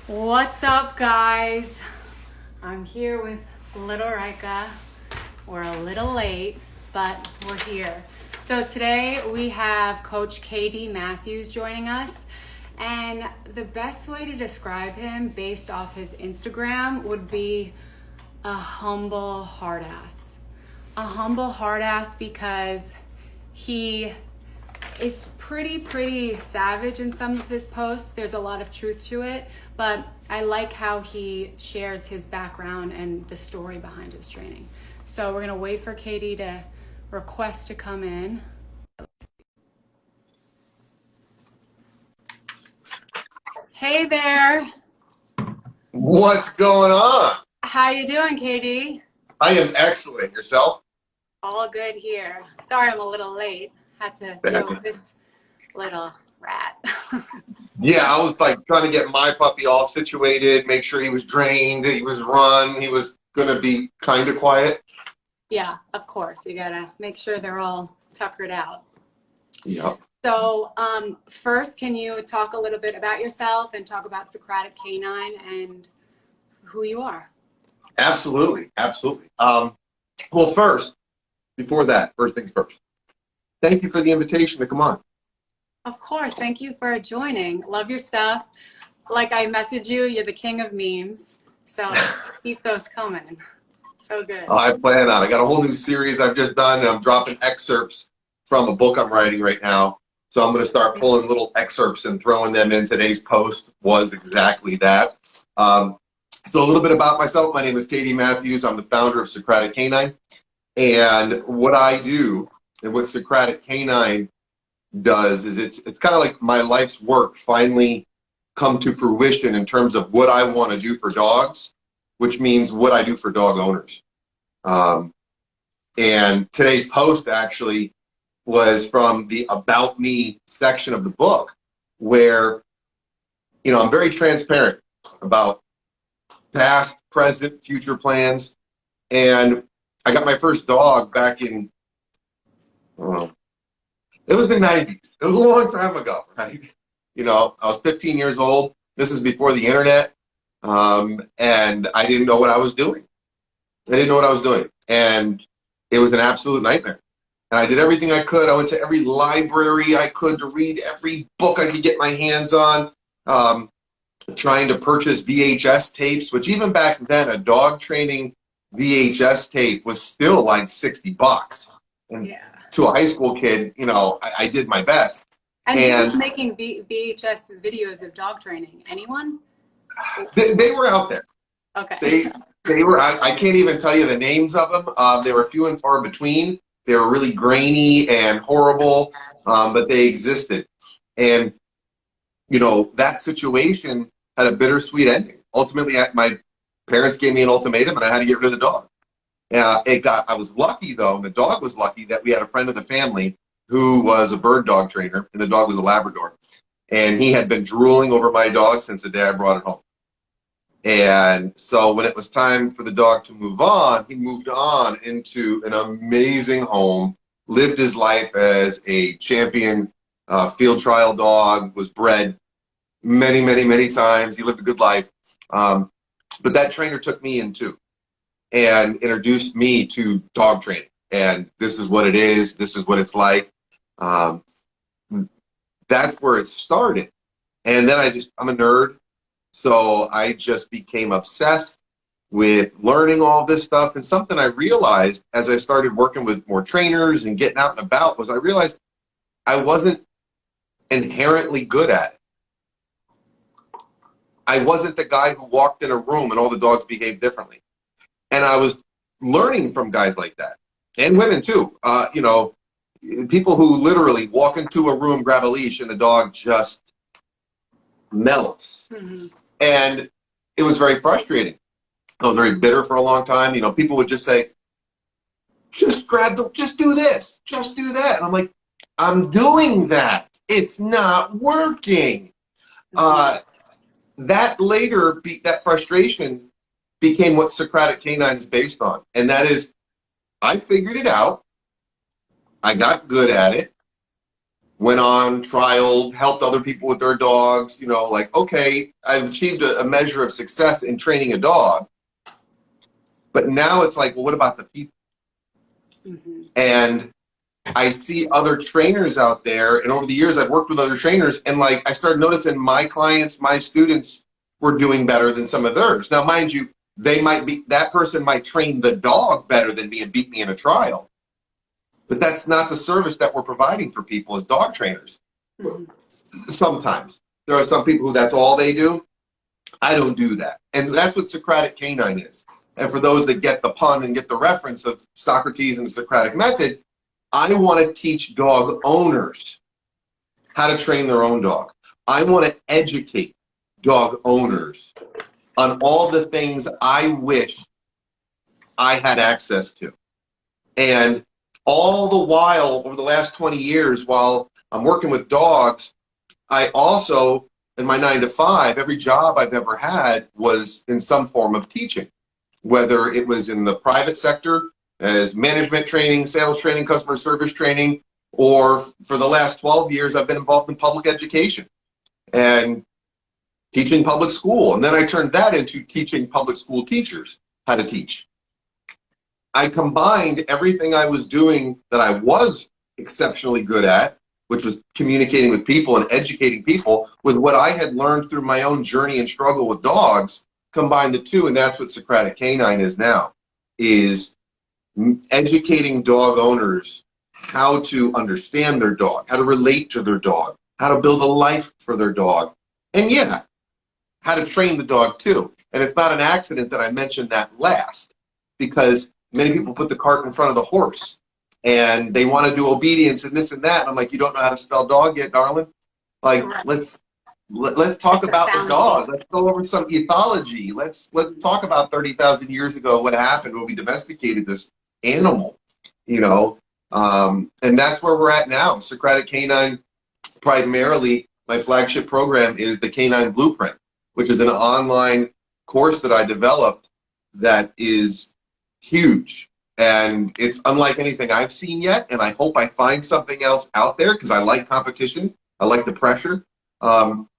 What's up, guys? I'm here with little Rika. We're a little late, but we're here. So today we have Coach KD Mathews joining us. And the best way to describe him based off his Instagram would be a humble hard ass. A humble hard ass because he is pretty savage in some of his posts. There's a lot of truth to it, but I like how he shares his background and the story behind his training. So we're gonna wait for Katie to request to come in. Hey there. What's going on? How you doing, Katie? I am excellent. Yourself? All good here. Sorry I'm a little late. Had to deal with this little rat. Yeah, I was like trying to get my puppy all situated, make sure he was drained, he was run, he was gonna be kind of quiet. Yeah, of course. You gotta make sure they're all tuckered out. Yep. So first, can you talk a little bit about yourself and talk about Socratic K9 and who you are? Absolutely. Well, first things first. Thank you for the invitation to come on. Of course. Thank you for joining. Love your stuff. Like I messaged you, you're the king of memes. So keep those coming. So good. I plan on. I got a whole new series I've just done, and I'm dropping excerpts from a book I'm writing right now. So I'm going to start pulling little excerpts and throwing them in. Today's post was exactly that. So a little bit about myself. My name is KD Mathews. I'm the founder of Socratic K9. And what I do and what Socratic K9 does is it's kind of like my life's work finally come to fruition in terms of what I want to do for dogs, which means what I do for dog owners. And today's post actually was from the About Me section of the book, where, I'm very transparent about past, present, future plans. And I got my first dog back in, it was the 90s. It was a long time ago, right? I was 15 years old. This is before the internet. And I didn't know what I was doing. And it was an absolute nightmare. And I did everything I could. I went to every library I could to read every book I could get my hands on, trying to purchase VHS tapes, which even back then, a dog training VHS tape was still like $60. And Yeah. to a high school kid, I did my best. And who was making VHS videos of dog training? Anyone? They were out there. Okay. They were. I can't even tell you the names of them. They were few and far between. They were really grainy and horrible, but they existed. And that situation had a bittersweet ending. Ultimately, my parents gave me an ultimatum, and I had to get rid of the dog. I was lucky though, and the dog was lucky that we had a friend of the family who was a bird dog trainer, and the dog was a Labrador, and he had been drooling over my dog since the day I brought it home. And so when it was time for the dog to move on, he moved on into an amazing home, lived his life as a champion field trial dog, was bred many times. He lived a good life. But that trainer took me in too and introduced me to dog training. And this is what it is. This is what it's like. That's where it started. And then I'm a nerd. So I just became obsessed with learning all this stuff. And something I realized as I started working with more trainers and getting out and about was I realized I wasn't inherently good at it. I wasn't the guy who walked in a room and all the dogs behaved differently. And I was learning from guys like that, and women too. People who literally walk into a room, grab a leash, and the dog just melts. Mm-hmm. And it was very frustrating. I was very bitter for a long time. People would just say, just do this, just do that. And I'm like, I'm doing that. It's not working. That frustration became what Socratic K9 is based on. And that is, I figured it out. I got good at it. went on, trialed, helped other people with their dogs, you know, like, okay, I've achieved a measure of success in training a dog. But now it's like, well, what about the people? Mm-hmm. And I see other trainers out there, and over the years I've worked with other trainers, and like I started noticing my clients, my students were doing better than some of theirs. Now, mind you, that person might train the dog better than me and beat me in a trial. But that's not the service that we're providing for people as dog trainers. Mm-hmm. Sometimes. There are some people who that's all they do. I don't do that. And that's what Socratic K9 is. And for those that get the pun and get the reference of Socrates and the Socratic method, I want to teach dog owners how to train their own dog. I want to educate dog owners on all the things I wish I had access to. And all the while, over the last 20 years, while I'm working with dogs, I also, in my 9 to 5, every job I've ever had was in some form of teaching, whether it was in the private sector as management training, sales training, customer service training, or for the last 12 years, I've been involved in public education and teaching public school. And then I turned that into teaching public school teachers how to teach. I combined everything I was doing that I was exceptionally good at, which was communicating with people and educating people, with what I had learned through my own journey and struggle with dogs, combined the two, and that's what Socratic Canine is now, is educating dog owners how to understand their dog, how to relate to their dog, how to build a life for their dog, and yeah, how to train the dog too. And it's not an accident that I mentioned that last, because many people put the cart in front of the horse and they want to do obedience and this and that. And I'm like, you don't know how to spell dog yet, darling? Like, let's talk about the dog. Let's go over some ethology. Let's talk about 30,000 years ago what happened when we domesticated this animal, you know. And that's where we're at now. Socratic Canine, primarily, my flagship program is the K9 Blueprint, which is an online course that I developed that is huge, and it's unlike anything I've seen yet, and I hope I find something else out there because I like competition. I like the pressure.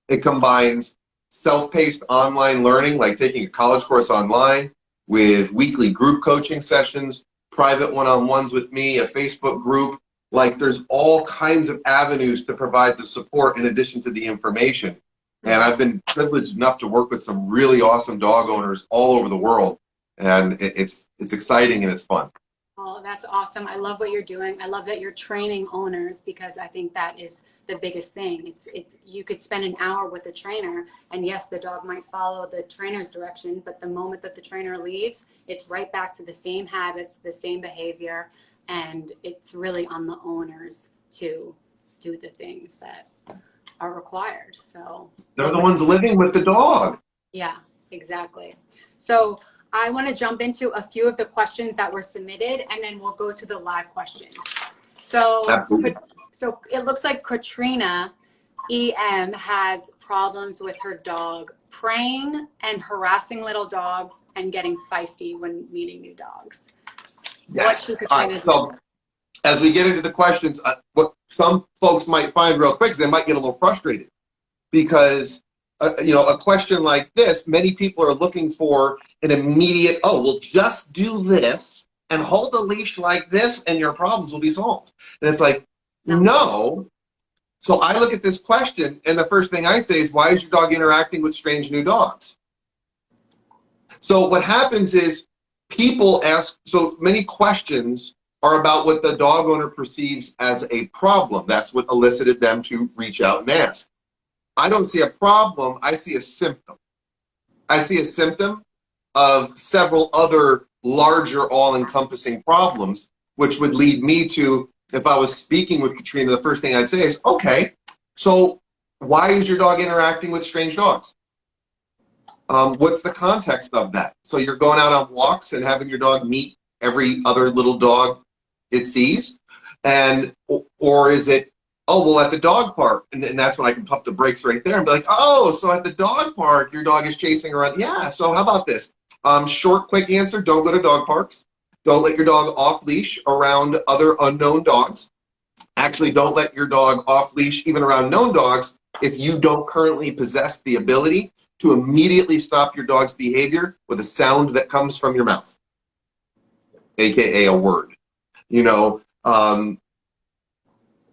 It combines self-paced online learning, like taking a college course online, with weekly group coaching sessions, private one-on-ones with me, a Facebook group. Like, there's all kinds of avenues to provide the support in addition to the information. And I've been privileged enough to work with some really awesome dog owners all over the world. And it's exciting and it's fun. Oh, that's awesome. I love what you're doing. I love that you're training owners, because I think that is the biggest thing. It's you could spend an hour with a trainer, and yes, the dog might follow the trainer's direction, but the moment that the trainer leaves, it's right back to the same habits, the same behavior, and it's really on the owners to do the things that are required. So they're the ones living with the dog. Yeah, exactly. So I want to jump into a few of the questions that were submitted, and then we'll go to the live questions. So it looks like Katrina EM has problems with her dog preying and harassing little dogs and getting feisty when meeting new dogs. Yes. What should Katrina do? As we get into the questions, what some folks might find real quick is they might get a little frustrated, because a question like this, many people are looking for an immediate, oh, well, just do this and hold the leash like this and your problems will be solved. And it's like, no. So I look at this question, and the first thing I say is, why is your dog interacting with strange new dogs? So what happens is people ask, so many questions are about what the dog owner perceives as a problem. That's what elicited them to reach out and ask. I don't see a problem, I see a symptom. I see a symptom of several other larger, all-encompassing problems, which would lead me to, if I was speaking with Katrina, the first thing I'd say is, okay, so why is your dog interacting with strange dogs? What's the context of that? So you're going out on walks and having your dog meet every other little dog it sees? Or is it, oh, well, at the dog park, and that's when I can pump the brakes right there and be like, oh, so at the dog park, your dog is chasing around. Yeah, so how about this? Short, quick answer, don't go to dog parks. Don't let your dog off leash around other unknown dogs. Actually, don't let your dog off leash, even around known dogs, if you don't currently possess the ability to immediately stop your dog's behavior with a sound that comes from your mouth, aka a word.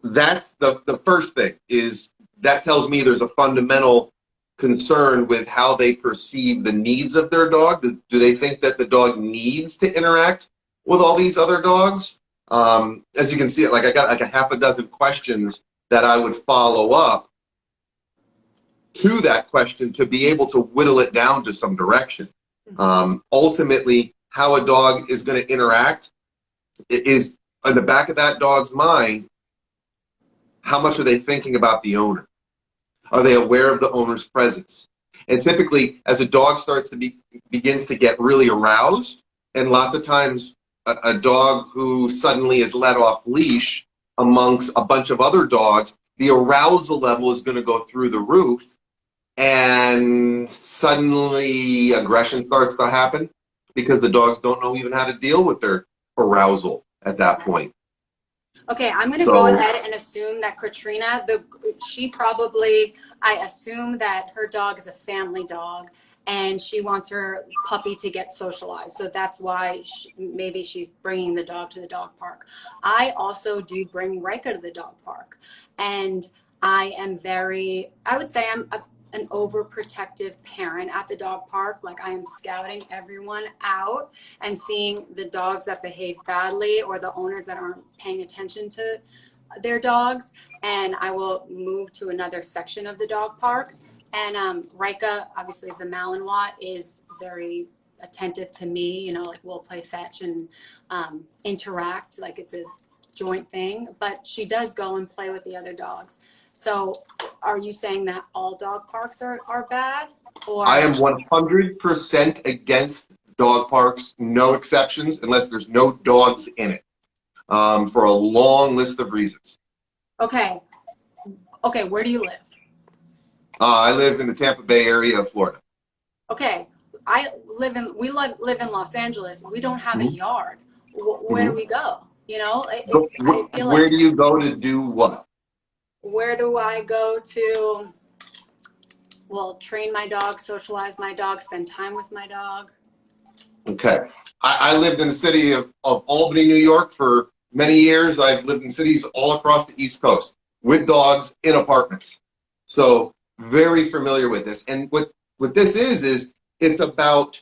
That's the first thing, is that tells me there's a fundamental concern with how they perceive the needs of their dog. Do they think that the dog needs to interact with all these other dogs? As you can see, I got like a half a dozen questions that I would follow up to that question to be able to whittle it down to some direction. Ultimately, how a dog is going to interact is in the back of that dog's mind. How much are they thinking about the owner? Are they aware of the owner's presence? And typically, as a dog begins to get really aroused, and lots of times a dog who suddenly is let off leash amongst a bunch of other dogs, the arousal level is going to go through the roof, and suddenly aggression starts to happen because the dogs don't know even how to deal with their arousal at that point. Okay, I'm going to go ahead and assume that Katrina, I assume that her dog is a family dog and she wants her puppy to get socialized. So that's why maybe she's bringing the dog to the dog park. I also do bring Rika to the dog park. And I would say I'm an overprotective parent at the dog park. Like, I am scouting everyone out and seeing the dogs that behave badly or the owners that aren't paying attention to their dogs, and I will move to another section of the dog park. And Rika, obviously the Malinois, is very attentive to me, like we'll play fetch and interact, like it's a joint thing, but she does go and play with the other dogs. So are you saying that all dog parks are bad? Or I am 100% against dog parks, no exceptions, unless there's no dogs in it, for a long list of reasons. Okay, where do you live? I live in the Tampa Bay area of Florida. Okay, we live in Los Angeles. We don't have a yard. Where do we go? I feel where do you go to do what? Where do I go to, train my dog, socialize my dog, spend time with my dog? Okay. I lived in the city of Albany, New York for many years. I've lived in cities all across the East Coast with dogs in apartments. So very familiar with this. And what this is it's about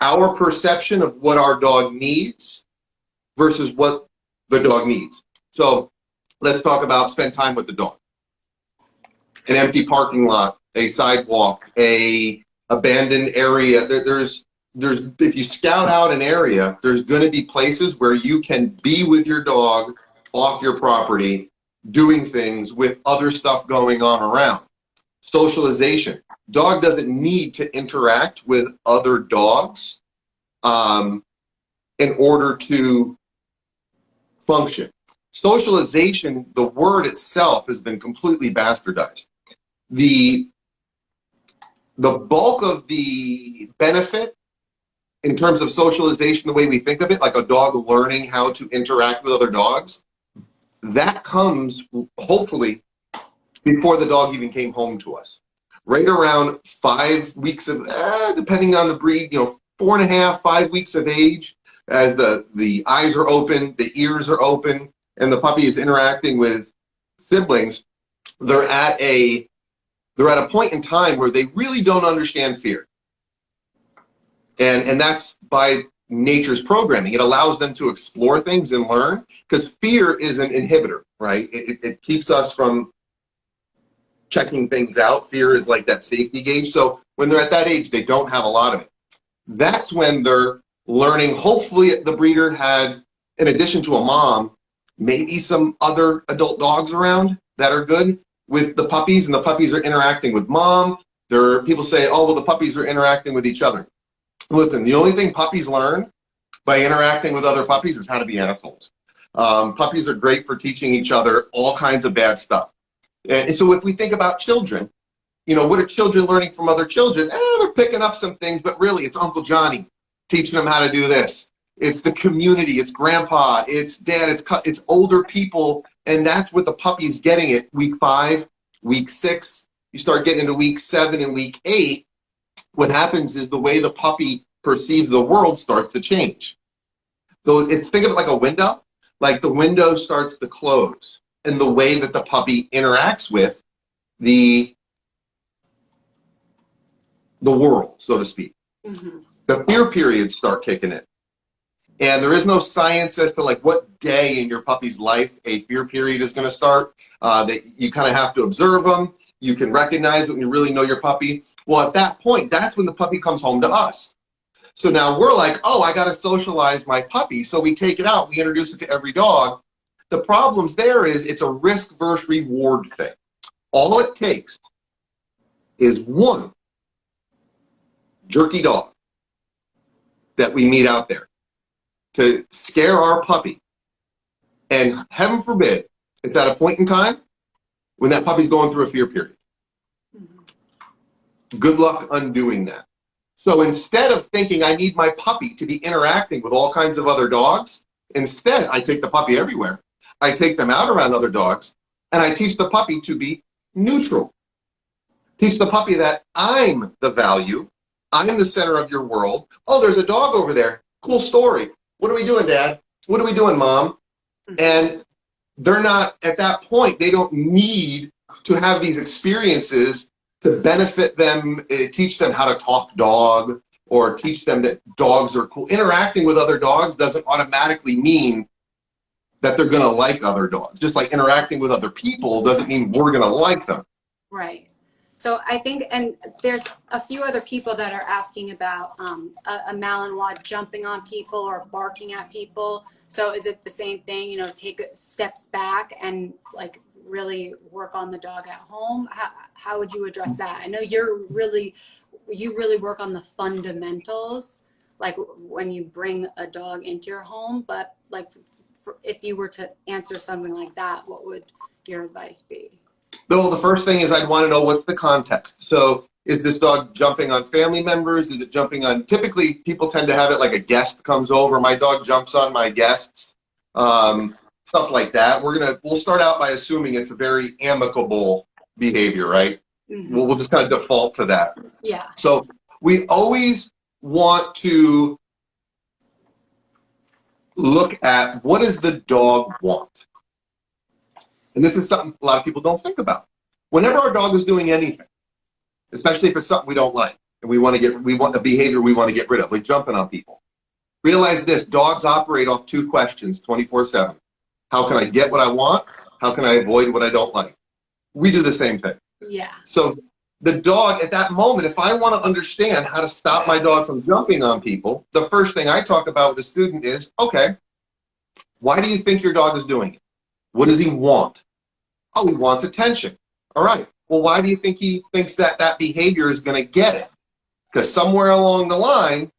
our perception of what our dog needs versus what the dog needs. So let's talk about spend time with the dog. An empty parking lot, a sidewalk, a abandoned area. There's if you scout out an area, there's going to be places where you can be with your dog off your property, doing things with other stuff going on around. Socialization. Dog doesn't need to interact with other dogs in order to function. Socialization, the word itself, has been completely bastardized. The bulk of the benefit in terms of socialization, the way we think of it, like a dog learning how to interact with other dogs, that comes hopefully before the dog even came home to us. Right around 5 weeks of, depending on the breed, 4.5, 5 weeks of age, as the eyes are open, the ears are open, and the puppy is interacting with siblings, they're at a point in time where they really don't understand fear. And that's by nature's programming. It allows them to explore things and learn, because fear is an inhibitor, right? It keeps us from checking things out. Fear is like that safety gauge. So when they're at that age, they don't have a lot of it. That's when they're learning. Hopefully the breeder had, in addition to a mom, maybe some other adult dogs around that are good with the puppies, and the puppies are interacting with mom. People say, oh, well, the puppies are interacting with each other. Listen, the only thing puppies learn by interacting with other puppies is how to be assholes. Puppies are great for teaching each other all kinds of bad stuff. And so if we think about children, what are children learning from other children? They're picking up some things, but really it's Uncle Johnny teaching them how to do this. it's the community, it's grandpa, it's dad, it's older people, and that's what the puppy's getting at week 5, week 6. You start getting into week 7 and week 8. What happens is the way the puppy perceives the world starts to change. So think of it like a window. Like the window starts to close, and the way that the puppy interacts with the world, so to speak. Mm-hmm. The fear periods start kicking in. And there is no science as to like what day in your puppy's life a fear period is going to start. That you kind of have to observe them. You can recognize it when you really know your puppy. Well, at that point, that's when the puppy comes home to us. So now we're like, oh, I got to socialize my puppy. So we take it out. We introduce it to every dog. The problems there is it's a risk versus reward thing. All it takes is one jerky dog that we meet out there to scare our puppy. And heaven forbid, it's at a point in time when that puppy's going through a fear period. Good luck undoing that. So instead of thinking I need my puppy to be interacting with all kinds of other dogs, instead I take the puppy everywhere. I take them out around other dogs, and I teach the puppy to be neutral. Teach the puppy that I'm the value. I'm the center of your world. Oh, there's a dog over there. Cool story. What are we doing, Dad? What are we doing, Mom? And they're not, at that point, they don't need to have these experiences to benefit them, teach them how to talk dog, or teach them that dogs are cool. Interacting with other dogs doesn't automatically mean that they're going to like other dogs. Just like interacting with other people doesn't mean we're going to like them. Right. So I think, and there's a few other people that are asking about a Malinois jumping on people or barking at people. So is it the same thing, you know, take steps back and like really work on the dog at home? How would you address that? I know you really work on the fundamentals, like when you bring a dog into your home, but like if you were to answer something like that, what would your advice be? Though the first thing is I'd want to know what's the context. So is this dog jumping on family members? Is it jumping on, typically people tend to have it like a guest comes over. My dog jumps on my guests, stuff like that. We'll start out by assuming it's a very amicable behavior, right? Mm-hmm. We'll just kind of default to that. Yeah. So we always want to look at what does the dog want? And this is something a lot of people don't think about. Whenever our dog is doing anything, especially if it's something we don't like, and we want a behavior we want to get rid of, like jumping on people. Realize this, dogs operate off 2 questions 24/7. How can I get what I want? How can I avoid what I don't like? We do the same thing. Yeah. So the dog at that moment, if I want to understand how to stop my dog from jumping on people, the first thing I talk about with the student is, okay, why do you think your dog is doing it? What does he want? Oh, he wants attention. All right. Well, why do you think he thinks that that behavior is going to get it? Because somewhere along the line,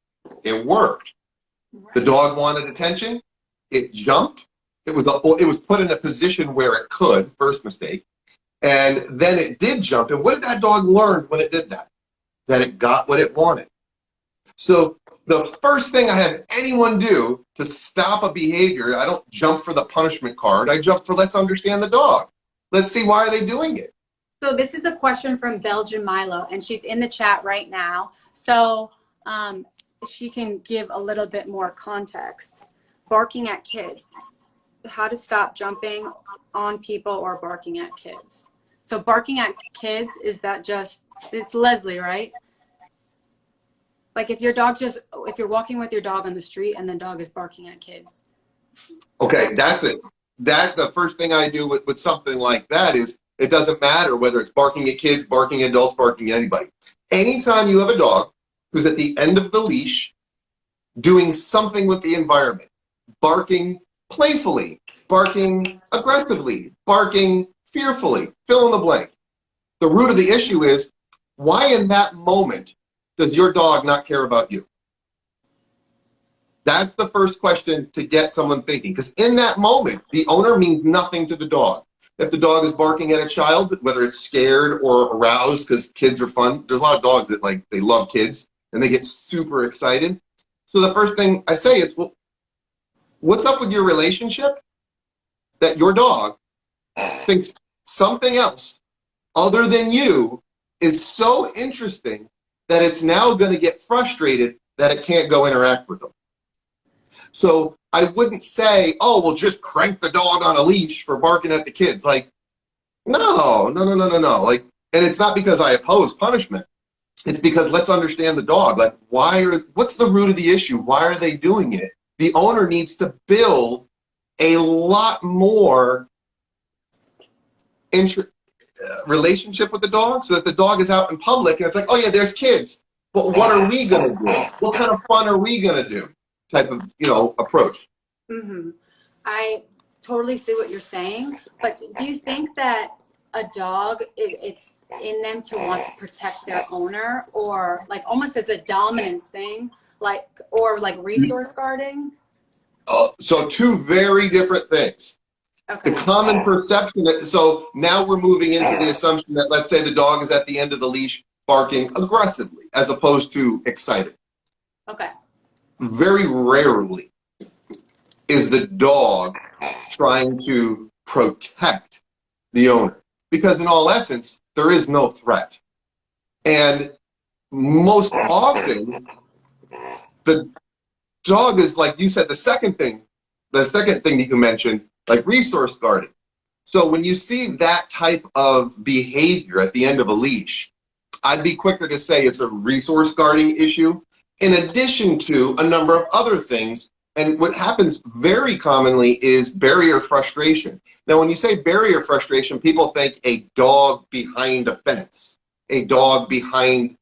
it worked. The dog wanted attention. It jumped. It was put in a position where it could, first mistake. And then it did jump. And what did that dog learn when it did that? That it got what it wanted. So the first thing I have anyone do to stop a behavior, I don't jump for the punishment card. I jump for let's understand the dog. Let's see why are they doing it. So this is a question from Belgian Milo, and she's in the chat right now. So she can give a little bit more context. Barking at kids. How to stop jumping on people or barking at kids. So barking at kids, is that just, it's Leslie, right? Like if you're walking with your dog on the street and the dog is barking at kids. Okay, that's it. The first thing I do with something like that is it doesn't matter whether it's barking at kids, barking at adults, barking at anybody. Anytime you have a dog who's at the end of the leash doing something with the environment, barking playfully, barking aggressively, barking fearfully, fill in the blank. The root of the issue is why in that moment does your dog not care about you? That's the first question to get someone thinking, because in that moment, the owner means nothing to the dog. If the dog is barking at a child, whether it's scared or aroused because kids are fun, there's a lot of dogs that they love kids and they get super excited. So the first thing I say is, well, What's up with your relationship that your dog thinks something else other than you is so interesting that it's now going to get frustrated that it can't go interact with them? So I wouldn't say, oh, well, just crank the dog on a leash for barking at the kids. Like, no. Like, and it's not because I oppose punishment. It's because let's understand the dog. Like, what's the root of the issue? Why are they doing it? The owner needs to build a lot more relationship with the dog so that the dog is out in public and it's like, oh yeah, there's kids, but what are we going to do? What kind of fun are we going to do? Type of, approach. Mm-hmm. I totally see what you're saying, but do you think that a dog, it's in them to want to protect their owner, or like almost as a dominance thing, or resource guarding? So two very different things. Okay. The common perception, so now we're moving into the assumption that, let's say the dog is at the end of the leash barking aggressively as opposed to excited. Okay. Very rarely is the dog trying to protect the owner, because in all essence, there is no threat. And most often, the dog is, like you said, the second thing that you mentioned, like resource guarding. So when you see that type of behavior at the end of a leash, I'd be quicker to say it's a resource guarding issue, in addition to a number of other things. And what happens very commonly is barrier frustration. Now, when you say barrier frustration, people think a dog behind a fence, a dog behind,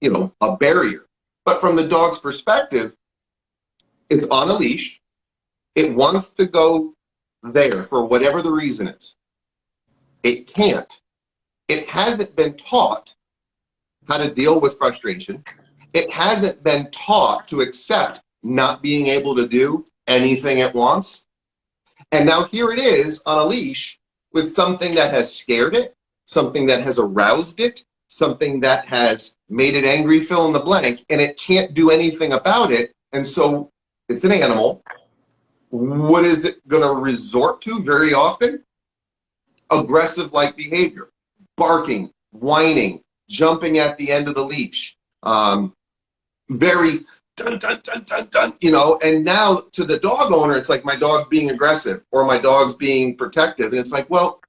a barrier. But from the dog's perspective, it's on a leash. It wants to go there for whatever the reason is. It can't. It hasn't been taught how to deal with frustration. It hasn't been taught to accept not being able to do anything it wants. And now here it is on a leash with something that has scared it, something that has aroused it, something that has made it angry, fill in the blank, and it can't do anything about it. And so it's an animal. What is it going to resort to very often? Aggressive-like behavior, barking, whining, jumping at the end of the leash, very dun, dun, dun, dun, dun, and now to the dog owner, it's like my dog's being aggressive or my dog's being protective. And it's like, well,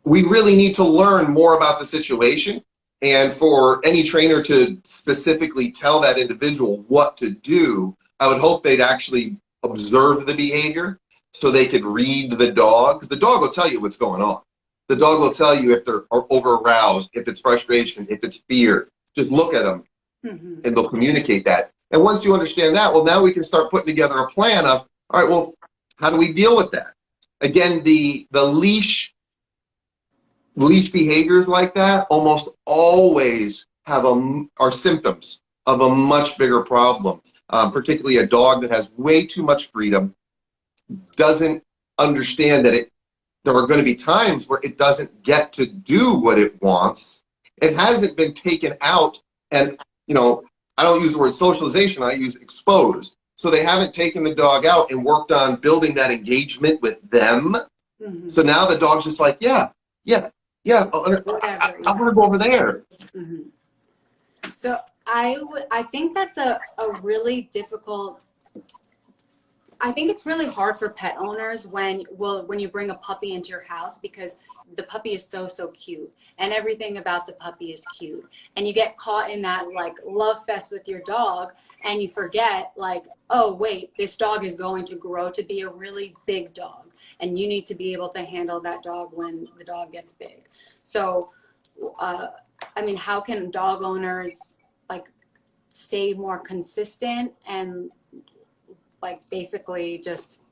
we really need to learn more about the situation. And for any trainer to specifically tell that individual what to do, I would hope they'd actually observe the behavior so they could read the dog. Because the dog will tell you what's going on. The dog will tell you if they're over aroused, if it's frustration, if it's fear. Just look at them. Mm-hmm. And they'll communicate that. And once you understand that, well, now we can start putting together a plan of, all right, well, how do we deal with that? Again, the leash behaviors like that almost always are symptoms of a much bigger problem, particularly a dog that has way too much freedom, doesn't understand that there are going to be times where it doesn't get to do what it wants. It hasn't been taken out, and I don't use the word socialization, I use exposed. So they haven't taken the dog out and worked on building that engagement with them. Mm-hmm. So now the dog's just like, yeah, I want to go over there. Mm-hmm. So I think that's a really difficult, I think it's really hard for pet owners when you bring a puppy into your house, because the puppy is so cute and everything about the puppy is cute, and you get caught in that love fest with your dog, and you forget oh wait, this dog is going to grow to be a really big dog, and you need to be able to handle that dog when the dog gets big. So how can dog owners stay more consistent and basically just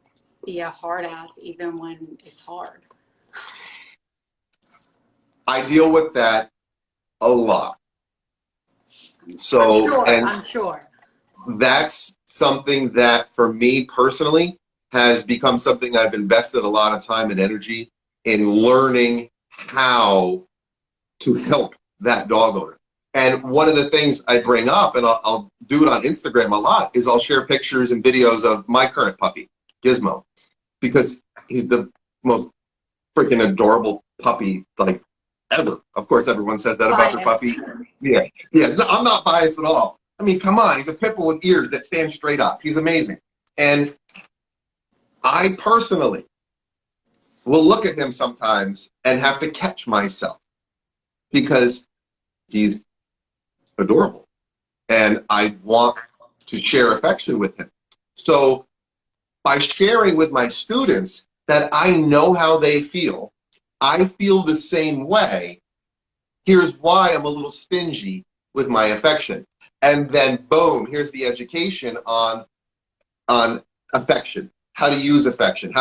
be a hard ass even when it's hard? I deal with that a lot. So I'm sure. That's something that for me personally has become something I've invested a lot of time and energy in learning how to help that dog owner. And one of the things I bring up, and I'll do it on Instagram a lot, is I'll share pictures and videos of my current puppy, Gizmo, because he's the most freaking adorable puppy like ever. Of course, everyone says that about their puppy. Yeah, no, I'm not biased at all. I mean, come on, he's a pit bull with ears that stand straight up. He's amazing. And I personally will look at him sometimes and have to catch myself because he's adorable and I want to share affection with him. So by sharing with my students that I know how they feel, I feel the same way. Here's why I'm a little stingy with my affection. And then boom, here's the education on affection, how to use affection,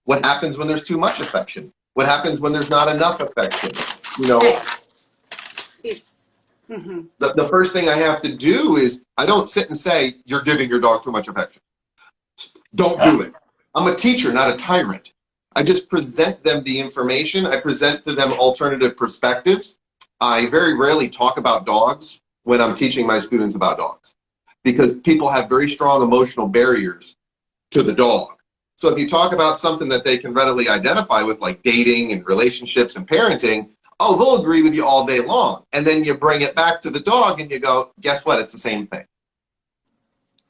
what happens when there's too much affection, what happens when there's not enough affection. You know, the first thing I have to do is I don't sit and say, you're giving your dog too much affection. Don't do it. I'm a teacher, not a tyrant. I just present them the information. I present to them alternative perspectives. I very rarely talk about dogs when I'm teaching my students about dogs because people have very strong emotional barriers to the dog. So if you talk about something that they can readily identify with, like dating and relationships and parenting, oh, they'll agree with you all day long. And then you bring it back to the dog and you go, guess what? It's the same thing.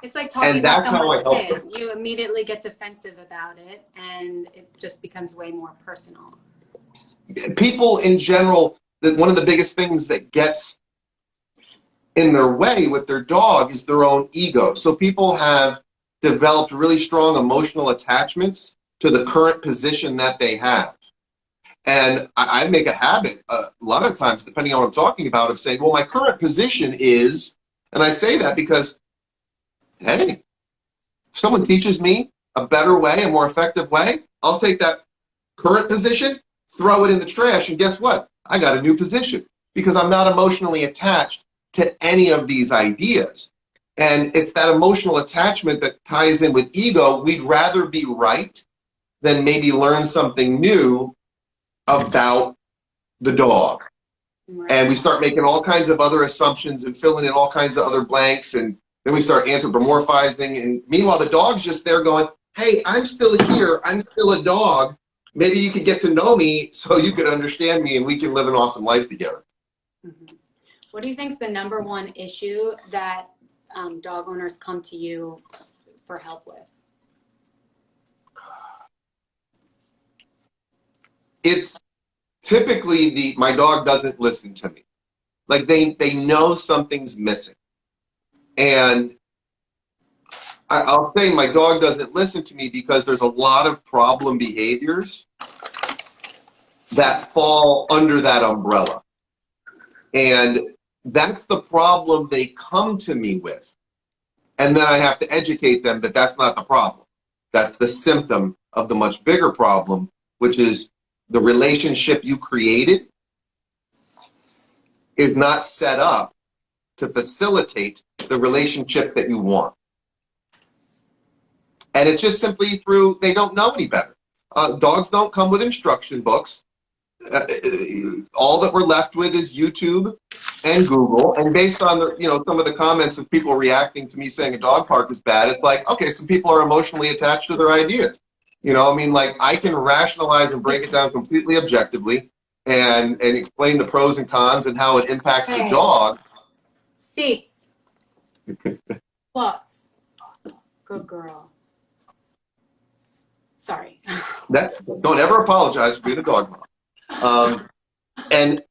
It's like talking about someone's kid. You immediately get defensive about it and it just becomes way more personal. People in general, one of the biggest things that gets in their way with their dog is their own ego. So people have developed really strong emotional attachments to the current position that they have. And I make a habit a lot of times, depending on what I'm talking about, of saying, well, my current position is, and I say that because, hey, if someone teaches me a better way, a more effective way, I'll take that current position, throw it in the trash, and guess what? I got a new position because I'm not emotionally attached to any of these ideas. And it's that emotional attachment that ties in with ego. We'd rather be right than maybe learn something new about the dog. Right. And we start making all kinds of other assumptions and filling in all kinds of other blanks, and then we start anthropomorphizing, and meanwhile the dog's just there going, hey, I'm still here, I'm still a dog, maybe you could get to know me so you could understand me and we can live an awesome life together. Mm-hmm. What do you think is the number one issue that dog owners come to you for help with? It's typically my dog doesn't listen to me. Like they know something's missing. And I'll say my dog doesn't listen to me because there's a lot of problem behaviors that fall under that umbrella. And that's the problem they come to me with. And then I have to educate them that that's not the problem. That's the symptom of the much bigger problem, which is the relationship you created is not set up to facilitate the relationship that you want. And it's just simply through, they don't know any better. Dogs don't come with instruction books. All that we're left with is YouTube and Google. And based on some of the comments of people reacting to me saying a dog park is bad, it's like, okay, some people are emotionally attached to their ideas. Like I can rationalize and break it down completely objectively and explain the pros and cons and how it impacts the dog. Seats. Plots. Good girl. Sorry. Don't ever apologize for being a dog mom. And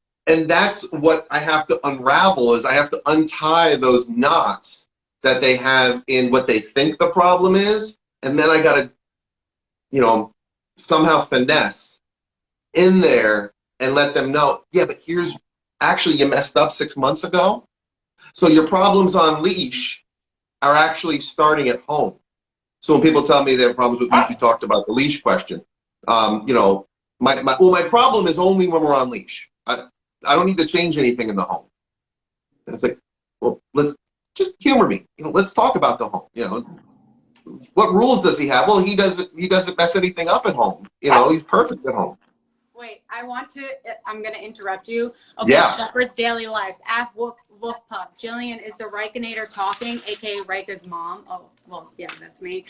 that's what I have to unravel is I have to untie those knots that they have in what they think the problem is. And then I got to, somehow finesse in there and let them know, yeah, but actually you messed up 6 months ago. So your problems on leash are actually starting at home. So when people tell me they have problems with leash, we talked about the leash question. My problem is only when we're on leash. I don't need to change anything in the home. And it's like, well, let's just humor me. Let's talk about the home. What rules does he have? Well, he doesn't mess anything up at home. He's perfect at home. Wait, I'm going to interrupt you. Okay, Yeah. Shepherd's Daily Lives. Wolf Pup. Jillian is the Reikinator talking, aka Reika's mom. Oh, well, yeah, that's me.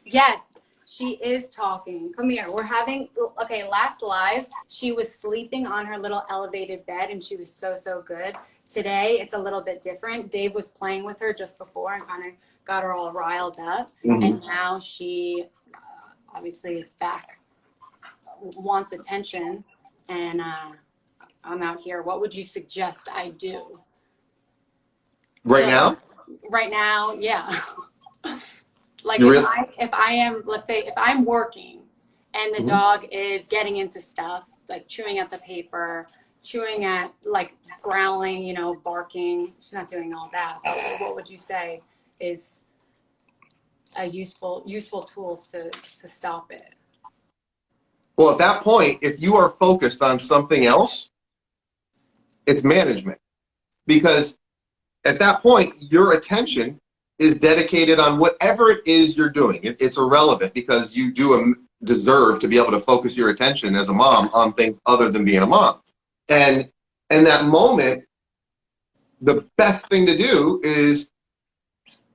Yes, she is talking. Come here. Last live, she was sleeping on her little elevated bed and she was so good. Today, it's a little bit different. Dave was playing with her just before and kind of got her all riled up. Mm-hmm. And now she obviously is back, wants attention, and I'm out here. What would you suggest I do? Right now? Right now, yeah. Like if I am, let's say, if I'm working and the dog is getting into stuff, like chewing at the paper, chewing at, like, growling, you know, barking. She's not doing all that. But what would you say is a useful tools to stop it? Well, at that point, if you are focused on something else, it's management. Because at that point, your attention is dedicated on whatever it is you're doing. It's irrelevant because you do deserve to be able to focus your attention as a mom on things other than being a mom. And in that moment, the best thing to do is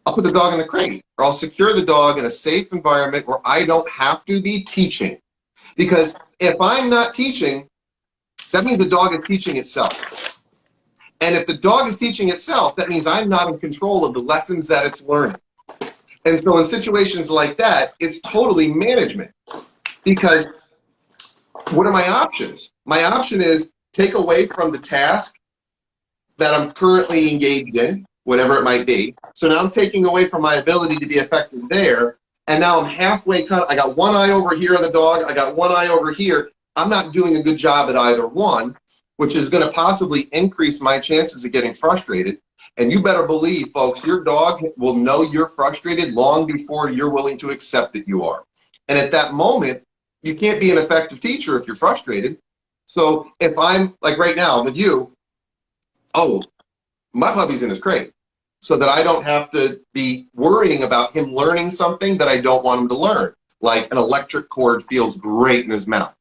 I'll put the dog in a crate, or I'll secure the dog in a safe environment where I don't have to be teaching. Because if I'm not teaching, that means the dog is teaching itself. And if the dog is teaching itself, that means I'm not in control of the lessons that it's learning. And so in situations like that, it's totally management. Because what are my options? My option is take away from the task that I'm currently engaged in, whatever it might be. So now I'm taking away from my ability to be effective there. And now I'm halfway cut. I got one eye over here on the dog. I got one eye over here. I'm not doing a good job at either one, which is going to possibly increase my chances of getting frustrated. And you better believe, folks, your dog will know you're frustrated long before you're willing to accept that you are. And at that moment, you can't be an effective teacher if you're frustrated. So if I'm, like right now with you, oh, my puppy's in his crate, so that I don't have to be worrying about him learning something that I don't want him to learn. Like an electric cord feels great in his mouth.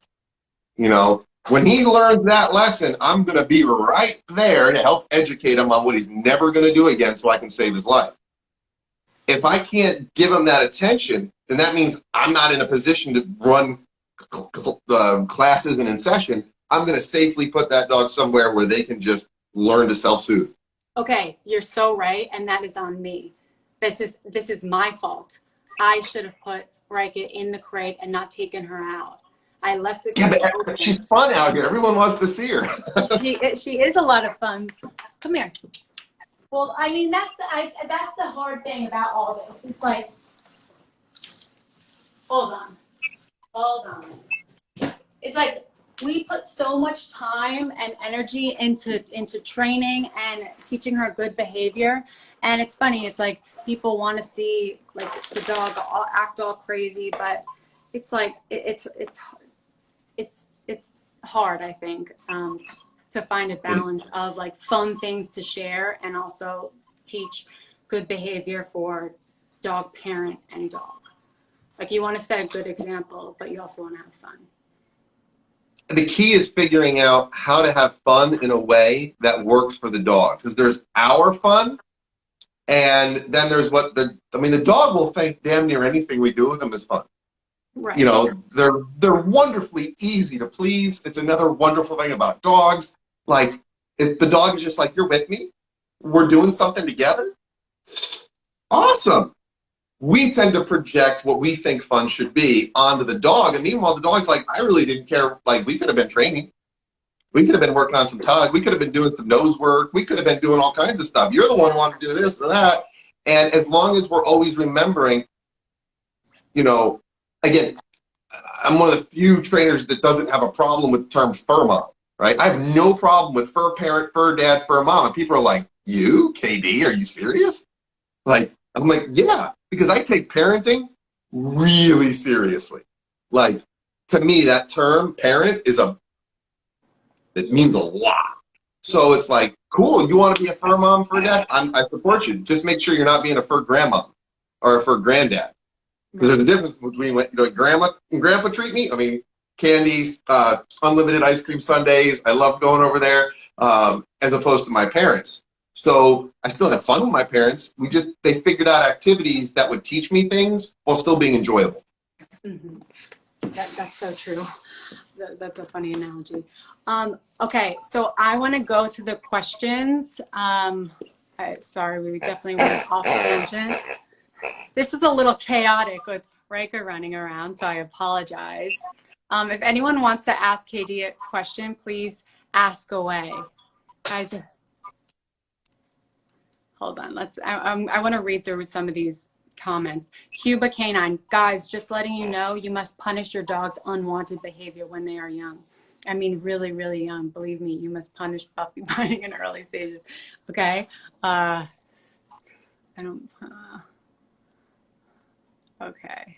You know, when he learns that lesson, I'm going to be right there to help educate him on what he's never going to do again so I can save his life. If I can't give him that attention, then that means I'm not in a position to run classes and in session. I'm going to safely put that dog somewhere where they can just learn to self-soothe. Okay, you're so right, and that is on me. This is my fault. I should have put Rika in the crate and not taken her out. I left the crate open. She's fun out here. Everyone wants to see her. She is a lot of fun. Come here. Well, I mean, that's the hard thing about all this. It's like, hold on. It's like we put so much time and energy into training and teaching her good behavior, and it's funny. It's like people want to see like the dog act all crazy, but it's like it's hard, I think, to find a balance of like fun things to share and also teach good behavior for dog parent and dog. Like you want to set a good example, but you also want to have fun. The key is figuring out how to have fun in a way that works for the dog. Because there's our fun, and then there's the dog will think damn near anything we do with them is fun. Right. You know, they're wonderfully easy to please. It's another wonderful thing about dogs. Like, if the dog is just like, you're with me, we're doing something together, awesome. We tend to project what we think fun should be onto the dog. And meanwhile, the dog's like, I really didn't care. Like, we could have been training. We could have been working on some tug. We could have been doing some nose work. We could have been doing all kinds of stuff. You're the one who wanted to do this or that. And as long as we're always remembering, you know, again, I'm one of the few trainers that doesn't have a problem with the term fur mom, right? I have no problem with fur parent, fur dad, fur mom. And people are like, you, KD, are you serious? Like, I'm like, yeah, because I take parenting really seriously. Like, to me, that term parent it means a lot. So it's like, cool, you want to be a fur mom, fur dad? I support you. Just make sure you're not being a fur grandma or a fur granddad. Because there's a difference between what, grandma and grandpa treat me. I mean, candies, unlimited ice cream sundaes. I love going over there, as opposed to my parents. So I still had fun with my parents. They figured out activities that would teach me things while still being enjoyable. Mm-hmm. That's so true. That's a funny analogy. Okay, so I want to go to the questions. Sorry, we definitely went off tangent. This is a little chaotic with Rika running around, so I apologize. If anyone wants to ask KD a question, please ask away. Guys, hold on. I want to read through some of these comments. Cuba K9, guys, just letting you know, you must punish your dog's unwanted behavior when they are young. I mean, really, really young. Believe me, you must punish puppy biting in early stages. Okay. Okay.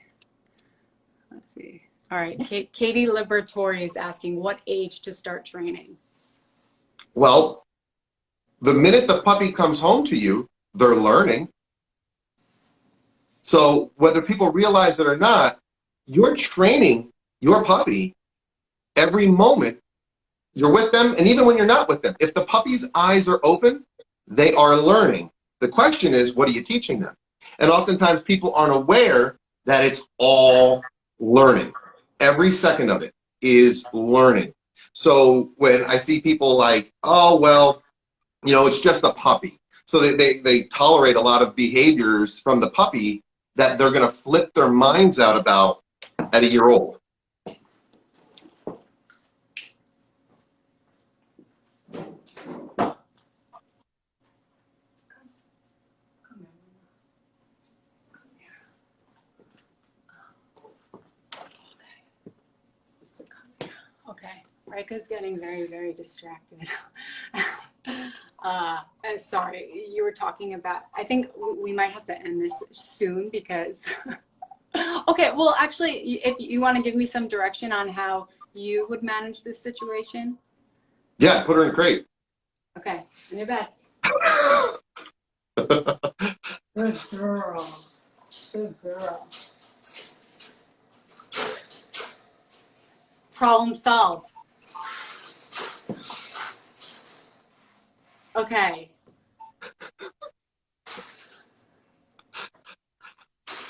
Let's see. All right. Katie Libertori is asking, what age to start training? Well, the minute the puppy comes home to you, they're learning. So whether people realize it or not, you're training your puppy every moment you're with them, and even when you're not with them. If the puppy's eyes are open, they are learning. The question is, what are you teaching them? And oftentimes people aren't aware that it's all learning. Every second of it is learning. So when I see people like, oh, well, it's just a puppy. So they tolerate a lot of behaviors from the puppy that they're going to flip their minds out about at a year old. Okay, Rika's getting very, very distracted. Sorry, you were talking about, I think we might have to end this soon because, okay, well, actually, if you want to give me some direction on how you would manage this situation. Yeah, put her in a crate. Okay, in your bed. Good girl. Good girl. Problem solved. Okay.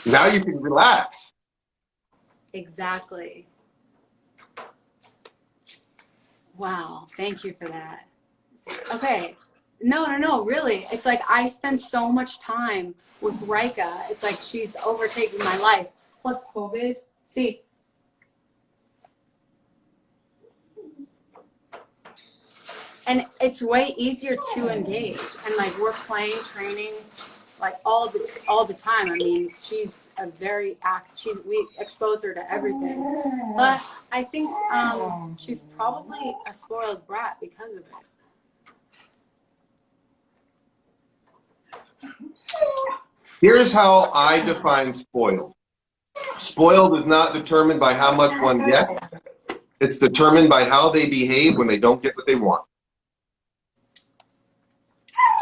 Now you can relax. Exactly. Wow. Thank you for that. Okay. No, really. It's like I spend so much time with Rika. It's like she's overtaking my life. Plus COVID. Seats. And it's way easier to engage. And like we're playing, training, like all the time. I mean, she's a very we expose her to everything. But I think she's probably a spoiled brat because of it. Here's how I define spoiled. Spoiled is not determined by how much one gets. It's determined by how they behave when they don't get what they want.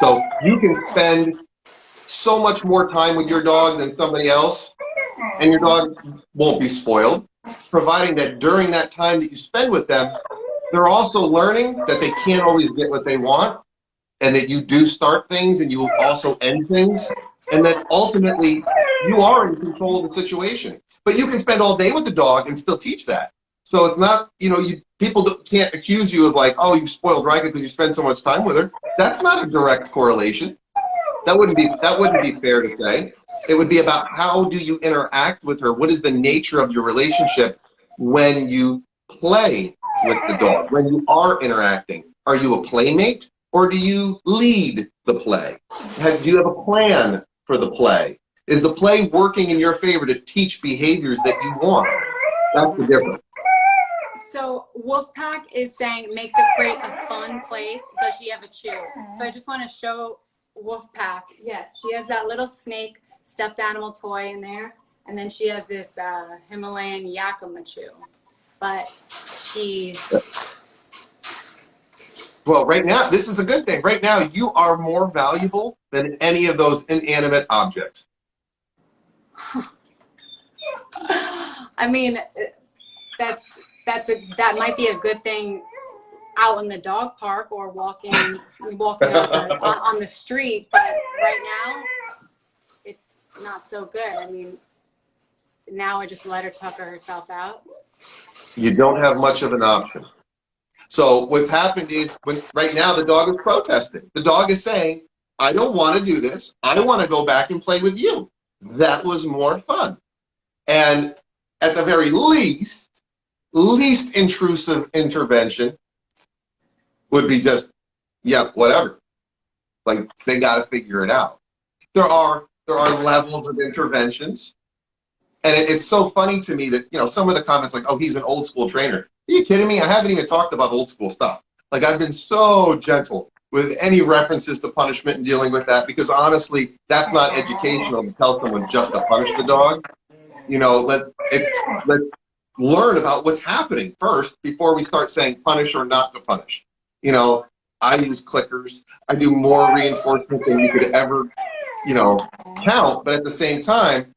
So you can spend so much more time with your dog than somebody else, and your dog won't be spoiled, providing that during that time that you spend with them, they're also learning that they can't always get what they want, and that you do start things and you also end things, and that ultimately you are in control of the situation. But you can spend all day with the dog and still teach that. So it's not, people can't accuse you of like, oh, you spoiled Rika because you spend so much time with her. That's not a direct correlation. That wouldn't be fair to say. It would be about how do you interact with her? What is the nature of your relationship when you play with the dog, when you are interacting? Are you a playmate or do you lead the play? Do you have a plan for the play? Is the play working in your favor to teach behaviors that you want? That's the difference. So Wolfpack is saying make the crate a fun place. Does she have a chew? So I just want to show Wolfpack. Yes, she has that little snake stuffed animal toy in there. And then she has this Himalayan Yakima chew. But Well, right now, this is a good thing. Right now, you are more valuable than any of those inanimate objects. I mean, that's that might be a good thing out in the dog park or walking on the street, but right now it's not so good. I mean, now I just let her tucker herself out. You don't have much of an option. So what's happened is right now the dog is protesting. The dog is saying, I don't want to do this. I want to go back and play with you. That was more fun. And at the very least intrusive intervention would be just, yeah, whatever. Like, they got to figure it out. There are levels of interventions. And it's so funny to me that, some of the comments like, oh, he's an old school trainer. Are you kidding me? I haven't even talked about old school stuff. Like, I've been so gentle with any references to punishment and dealing with that, because honestly, that's not educational to tell someone just to punish the dog. Let's learn about what's happening first before we start saying punish or not to punish. I use clickers. I do more reinforcement than you could ever, count. But at the same time,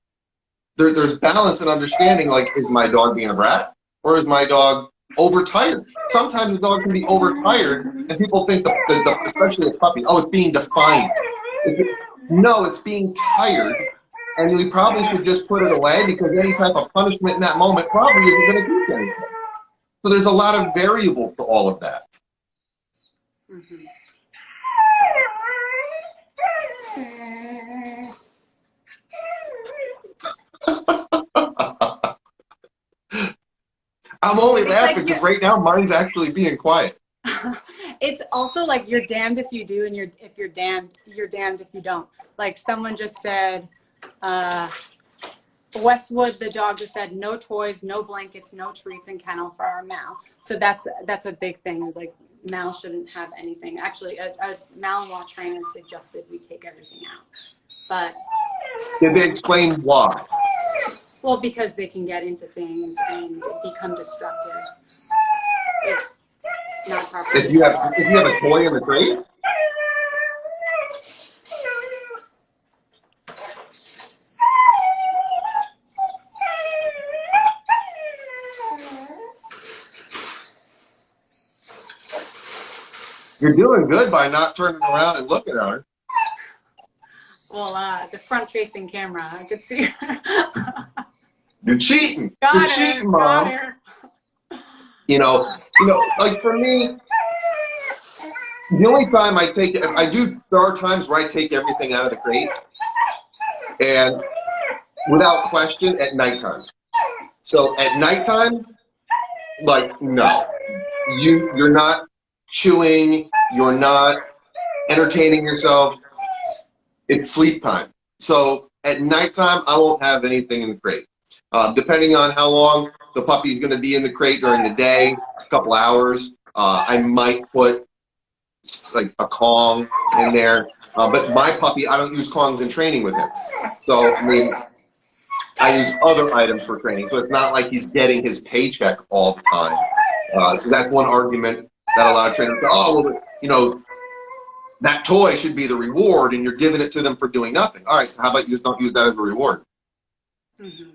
there's balance and understanding. Like, is my dog being a brat, or is my dog overtired? Sometimes the dog can be overtired, and people think, especially a puppy, oh, it's being defiant. No, it's being tired, and we probably should just put it away, because any type of punishment in that moment probably isn't going to do anything. So there's a lot of variables to all of that. Mm-hmm. I'm only laughing because right now mine's actually being quiet. It's also like you're damned if you do, and if you're damned if you don't. Like, someone just said, Westwood, the dog, just said no toys, no blankets, no treats in kennel for our Mal. So that's a big thing. Is like, Mal shouldn't have anything. Actually, a Malinois trainer suggested we take everything out. But did they explain why? Well, because they can get into things and become destructive if not properly. If you have a toy in the crate? You're doing good by not turning around and looking at her. Well, the front-facing camera, I could see her. You're cheating. Got You're her, cheating, Mom. Like, for me, the only time I take it, there are times where I take everything out of the crate, and without question, at nighttime. So at nighttime, like, no, you're not chewing, you're not entertaining yourself. It's sleep time. So at nighttime, I won't have anything in the crate. Depending on how long the puppy is going to be in the crate during the day, a couple hours, I might put like a Kong in there. But my puppy, I don't use Kongs in training with him. So, I mean, I use other items for training. So it's not like he's getting his paycheck all the time. So that's one argument that a lot of trainers go, oh, well, that toy should be the reward, and you're giving it to them for doing nothing. All right, so how about you just don't use that as a reward? Mm-hmm.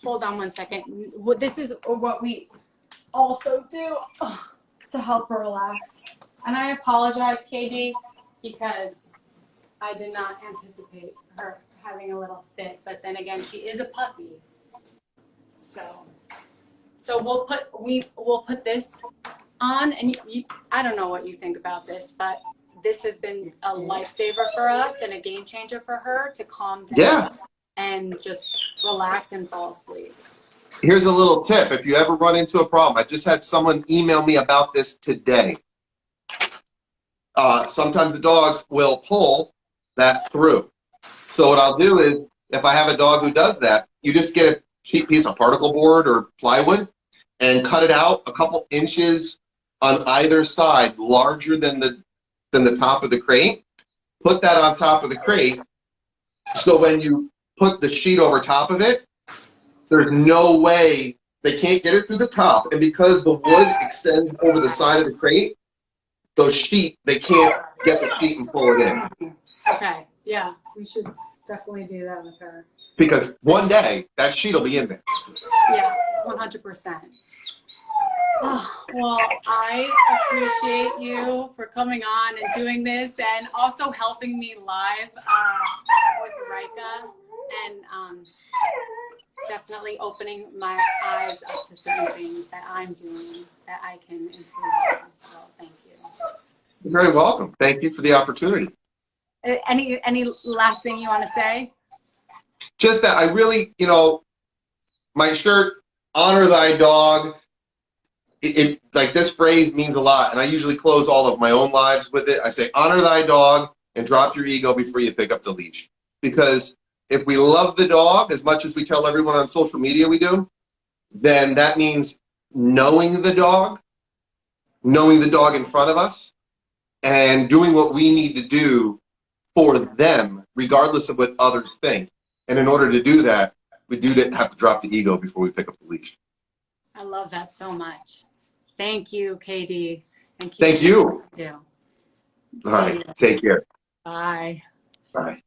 Hold on one second. This is what we also do to help her relax. And I apologize, KD, because I did not anticipate her having a little fit. But then again, she is a puppy. So we'll put this on, and I don't know what you think about this, but this has been a lifesaver for us and a game changer for her to calm down. Yeah. And just relax and fall asleep. Here's a little tip. If you ever run into a problem, I just had someone email me about this today. Sometimes the dogs will pull that through. So what I'll do is, if I have a dog who does that, you just get a cheap piece of particle board or plywood and cut it out a couple inches on either side, larger than the top of the crate. Put that on top of the crate, so when you put the sheet over top of it, there's no way they can't get it through the top. And because the wood extends over the side of the crate, they can't get the sheet and pull it in. Okay, yeah, we should definitely do that with her. Because one day, that sheet will be in there. Yeah, 100%. Oh, well, I appreciate you for coming on and doing this, and also helping me live with Rika, and definitely opening my eyes up to certain things that I'm doing that I can improve on. So thank you. You're very welcome. Thank you for the opportunity. Any last thing you want to say? Just that I really, my shirt, honor thy dog. Like this phrase means a lot, and I usually close all of my own lives with it. I say, honor thy dog and drop your ego before you pick up the leash. Because if we love the dog as much as we tell everyone on social media we do, then that means knowing the dog in front of us, and doing what we need to do for them, regardless of what others think. And in order to do that, we do have to drop the ego before we pick up the leash. I love that so much. Thank you, KD. Thank you. All right. Take care. Bye. Bye.